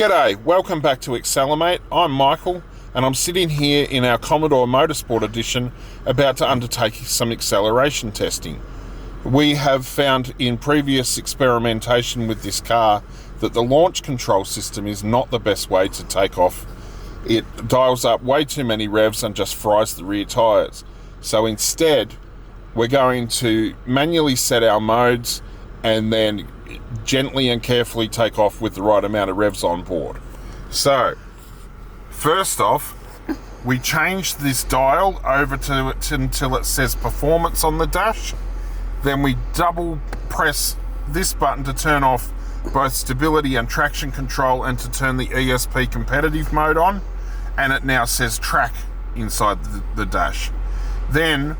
G'day, welcome back to Accelerate. I'm Michael and I'm sitting here in our Commodore Motorsport Edition about to undertake some acceleration testing. We have found in previous experimentation with this car that the launch control system is not the best way to take off. It dials up way too many revs and just fries the rear tyres. So instead, we're going to manually set our modes and then gently and carefully take off with the right amount of revs on board. So, first off, we change this dial over to it until it says performance on the dash. Then we double press this button to turn off both stability and traction control and to turn the ESP competitive mode on. And it now says track inside the dash. Then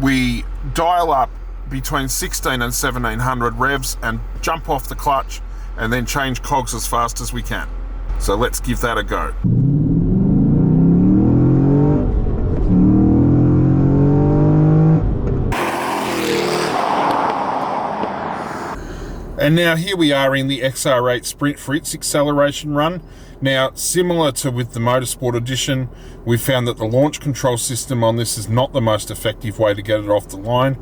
we dial up between 16 and 1700 revs and jump off the clutch and then change cogs as fast as we can. So let's give that a go. And now here we are in the XR8 Sprint for its acceleration run. Now, similar to with the Motorsport Edition, we found that the launch control system on this is not the most effective way to get it off the line.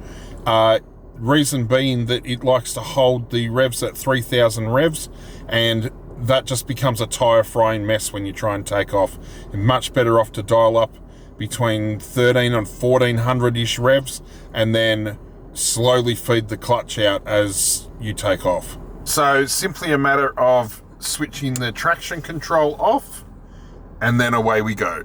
Reason being that it likes to hold the revs at 3000 revs, and that just becomes a tyre frying mess when you try and take off. You're much better off to dial up between 13 and 1400-ish revs and then slowly feed the clutch out as you take off. So simply a matter of switching the traction control off and then away we go.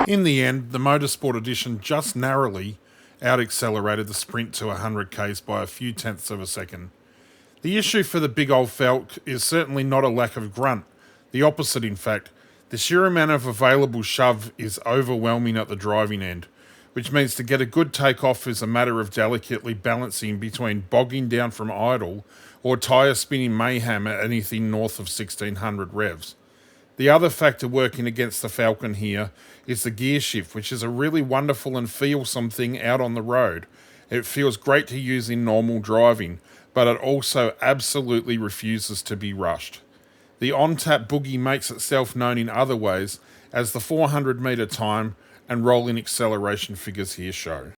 In the end, the Motorsport Edition just narrowly out-accelerated the Sprint to 100 k's by a few tenths of a second. The issue for the big old Falk is certainly not a lack of grunt. The opposite, in fact. The sheer amount of available shove is overwhelming at the driving end, which means to get a good takeoff is a matter of delicately balancing between bogging down from idle or tyre spinning mayhem at anything north of 1600 revs. The other factor working against the Falcon here is the gear shift, which is a really wonderful and feelsome thing out on the road. It feels great to use in normal driving, but it also absolutely refuses to be rushed. The on-tap boogie makes itself known in other ways, as the 400 metre time and rolling acceleration figures here show.